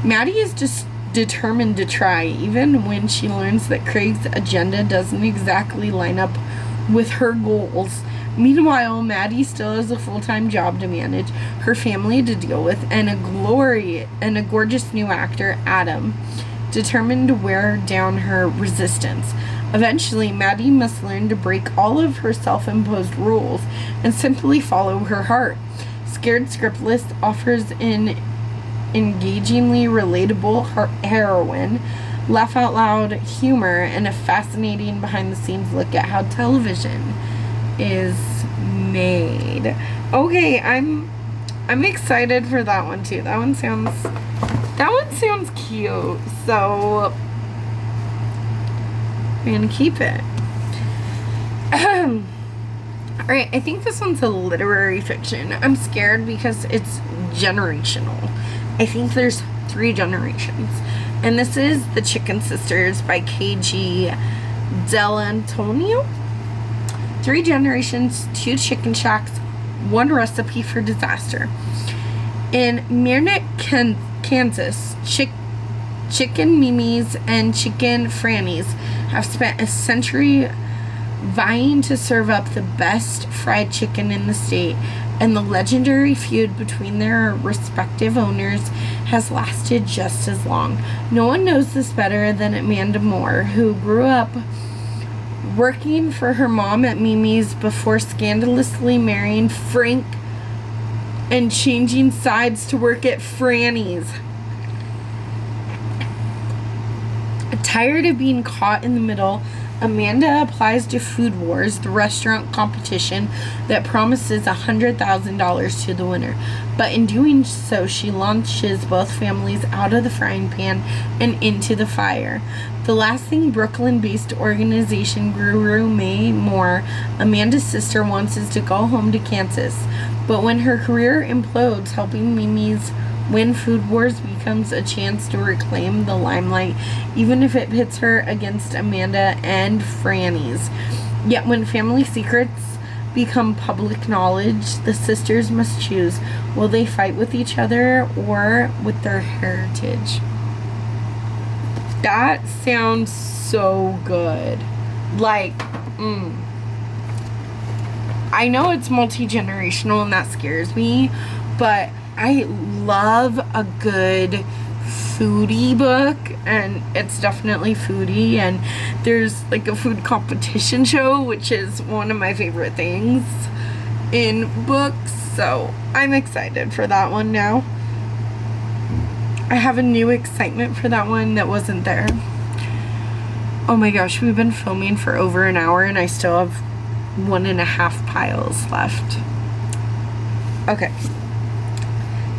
Maddie is just determined to try, even when she learns that Craig's agenda doesn't exactly line up with her goals. Meanwhile, Maddie still has a full-time job to manage, her family to deal with, and a gorgeous new actor, Adam, determined to wear down her resistance. Eventually, Maddie must learn to break all of her self-imposed rules and simply follow her heart. Scared Scriptless offers an engagingly relatable heroine, laugh-out-loud humor, and a fascinating behind-the-scenes look at how television is made. Okay, I'm excited for that one too. That one sounds cute. So I'm gonna keep it. Alright, I think this one's a literary fiction. I'm scared because it's generational. I think there's 3 generations. And this is The Chicken Sisters by K.G. Dell'Antonio. 3 generations, 2 chicken shacks, 1 recipe for disaster. In Mariie, Kansas, chicken mimis and chicken frannies have spent a century vying to serve up the best fried chicken in the state, and the legendary feud between their respective owners has lasted just as long. No one knows this better than Amanda Moore, who grew up working for her mom at Mimi's before scandalously marrying Frank and changing sides to work at Franny's. Tired of being caught in the middle, Amanda applies to Food Wars, the restaurant competition that promises $100,000 to the winner. But in doing so, she launches both families out of the frying pan and into the fire. The lasting Brooklyn-based organization Guru May Moore, Amanda's sister, wants us to go home to Kansas. But when her career implodes helping Mimi's when Food Wars becomes a chance to reclaim the limelight, even if it pits her against Amanda and Franny's. Yet when family secrets become public knowledge, the sisters must choose. Will they fight with each other or with their heritage? That sounds so good. Like, I know it's multi-generational and that scares me, but I love a good foodie book, and it's definitely foodie, and there's like a food competition show, which is one of my favorite things in books, so I'm excited for that one now. I have a new excitement for that one that wasn't there. Oh my gosh, we've been filming for over an hour and I still have 1.5 piles left. Okay.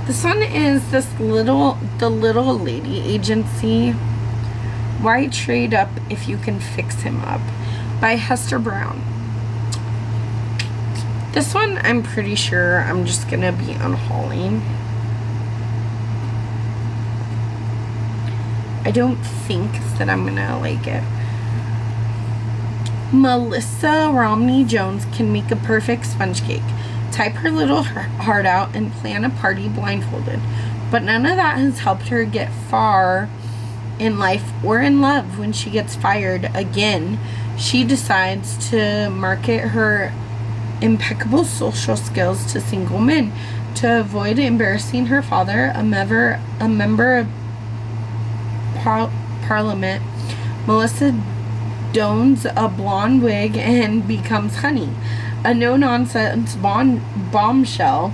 This one is the Little Lady Agency. Why Trade Up If You Can Fix Him Up by Hester Brown. This one I'm pretty sure I'm just gonna be unhauling. I don't think that I'm gonna like it. Melissa Romney Jones can make a perfect sponge cake, type her little heart out, and plan a party blindfolded. But none of that has helped her get far in life or in love. When she gets fired again, she decides to market her impeccable social skills to single men. To avoid embarrassing her father, a member of Parliament, Melissa dons a blonde wig and becomes Honey, a no-nonsense bombshell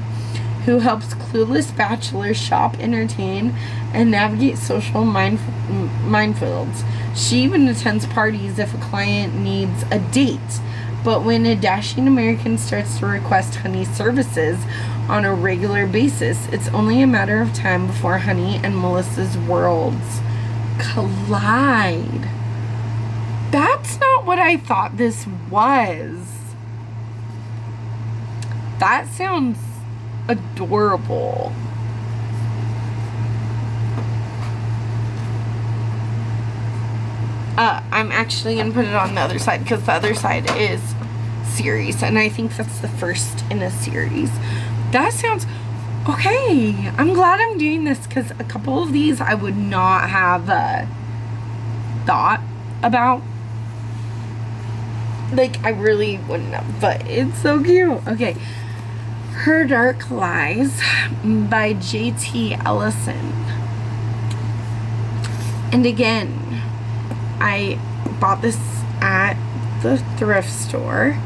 who helps clueless bachelors shop, entertain, and navigate social minefields. She even attends parties if a client needs a date. But when a dashing American starts to request Honey's services on a regular basis, it's only a matter of time before Honey and Melissa's worlds collide. That's not what I thought this was. That sounds adorable. I'm actually going to put it on the other side because the other side is series, and I think that's the first in a series. That sounds okay. I'm glad I'm doing this because a couple of these I would not have thought about. Like, I really wouldn't have, but it's so cute. Okay. Her Dark Lies by J.T. Ellison. And again, I bought this at the thrift store.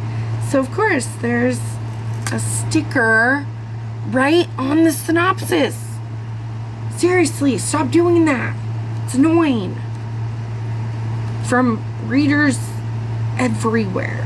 So, of course, there's a sticker right on the synopsis. Seriously, stop doing that. It's annoying. From readers everywhere.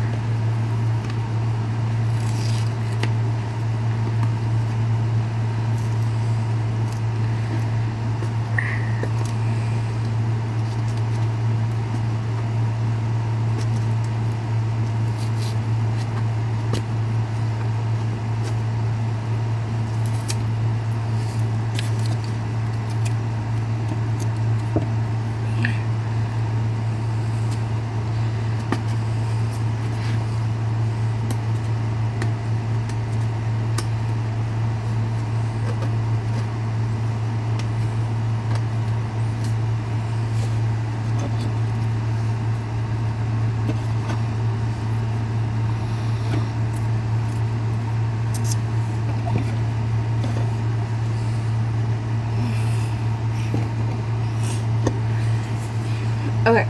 Okay.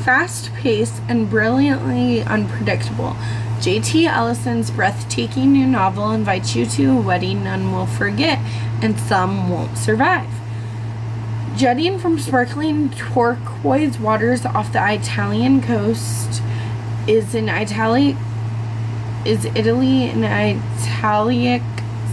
Fast-paced and brilliantly unpredictable, J.T. Ellison's breathtaking new novel invites you to a wedding none will forget and some won't survive. Jutting from sparkling turquoise waters off the Italian coast is Italy, an italic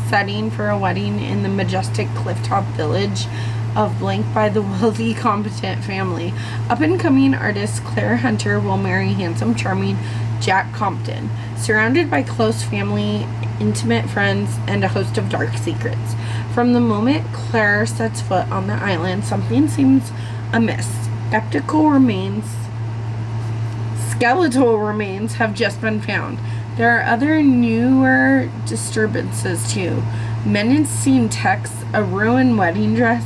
setting for a wedding in the majestic clifftop village of blank by the wealthy, competent family. Up-and-coming artist Claire Hunter will marry handsome, charming Jack Compton, surrounded by close family, intimate friends, and a host of dark secrets. From the moment Claire sets foot on the island, something seems amiss. Skeletal remains have just been found. There are other newer disturbances too. Menacing texts, a ruined wedding dress,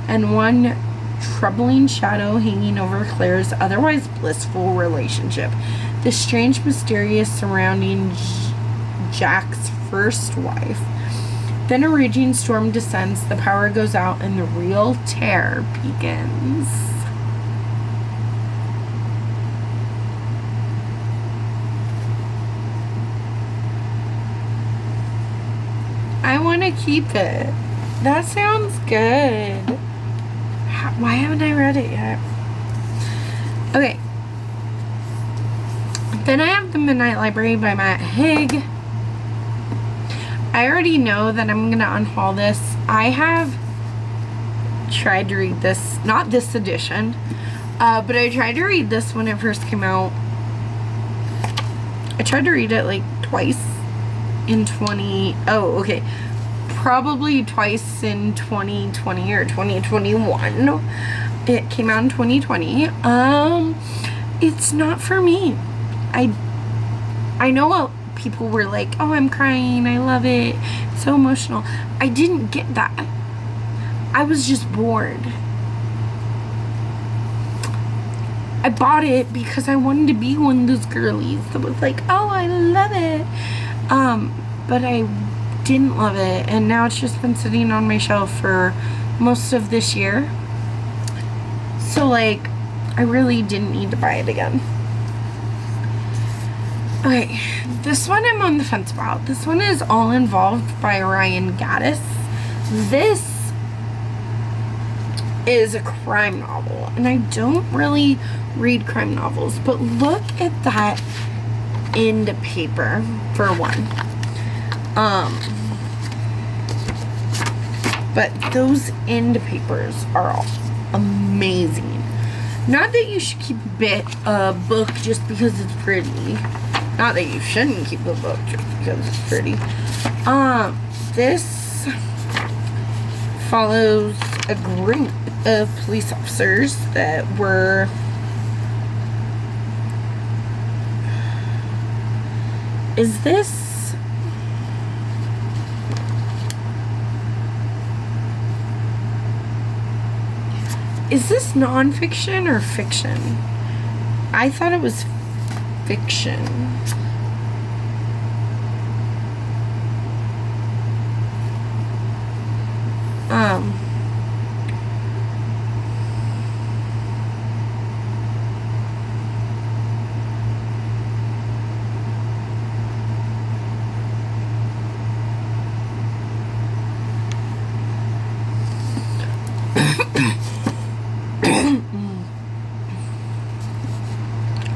and one troubling shadow hanging over Claire's otherwise blissful relationship. The strange, mysterious surrounding Jack's first wife. Then a raging storm descends, the power goes out, and the real terror begins. I want to keep it. That sounds good. Why haven't I read it yet? Okay. Then I have The Midnight Library by Matt Haig. I already know that I'm going to unhaul this. I have tried to read this, not this edition, but I tried to read this when it first came out. I tried to read it like twice in probably twice in 2020 or 2021. It came out in 2020. It's not for me. I know people were like, oh, I'm crying, I love it, it's so emotional. I didn't get that. I was just bored. I bought it because I wanted to be one of those girlies that was like, oh, I love it. But I didn't love it, and now it's just been sitting on my shelf for most of this year. So, like, I really didn't need to buy it again. Okay, this one I'm on the fence about. This one is All Involved by Ryan Gaddis. This is a crime novel, and I don't really read crime novels, but look at that end paper, for one. But those end papers are all amazing. Not that you should keep a book just because it's pretty. Not that you shouldn't keep a book just because it's pretty. This follows a group of police officers that were Is this nonfiction or fiction? I thought it was fiction.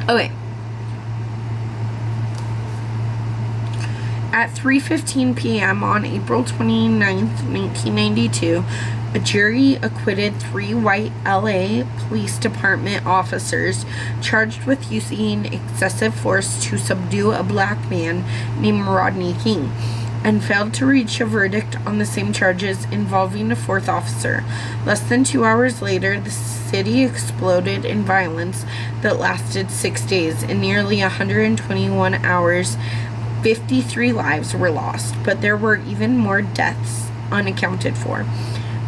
Okay. At 3:15 p.m. on April 29th, 1992, a jury acquitted 3 white LA Police Department officers charged with using excessive force to subdue a black man named Rodney King, and failed to reach a verdict on the same charges involving a 4th officer. Less than 2 hours later, the city exploded in violence that lasted 6 days. In nearly 121 hours, 53 lives were lost, but there were even more deaths unaccounted for.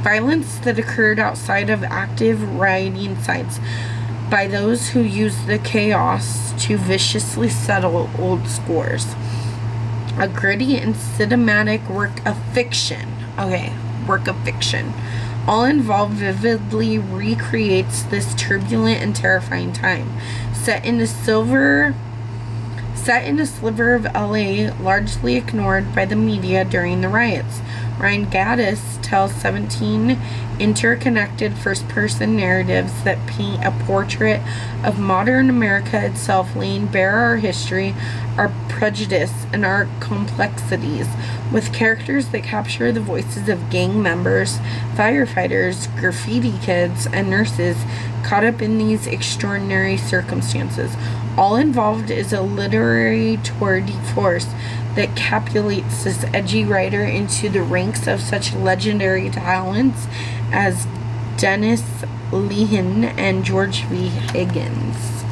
Violence that occurred outside of active rioting sites by those who used the chaos to viciously settle old scores. A gritty and cinematic work of fiction. All Involved vividly recreates this turbulent and terrifying time. Set in a sliver of LA largely ignored by the media during the riots. Ryan Gaddis tells 17 interconnected first-person narratives that paint a portrait of modern America itself, laying bare our history, our prejudice, and our complexities, with characters that capture the voices of gang members, firefighters, graffiti kids, and nurses caught up in these extraordinary circumstances. All Involved is a literary tour de force that capulates this edgy writer into the ranks of such legendary talents as Dennis Lehane and George V. Higgins.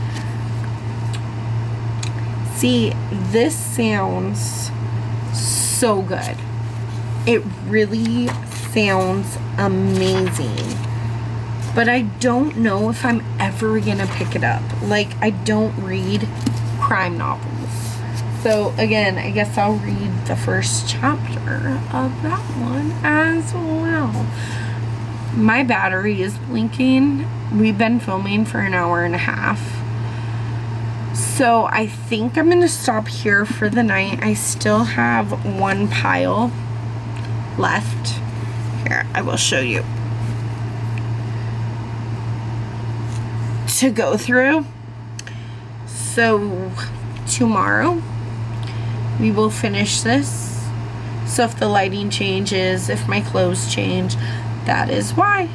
See, this sounds so good. It really sounds amazing. But I don't know if I'm ever gonna pick it up. Like, I don't read crime novels. So, again, I guess I'll read the first chapter of that one as well. My battery is blinking. We've been filming for an hour and a half. So I think I'm going to stop here for the night. I still have one pile left. Here, I will show you. To go through. So tomorrow we will finish this. So if the lighting changes, if my clothes change, that is why.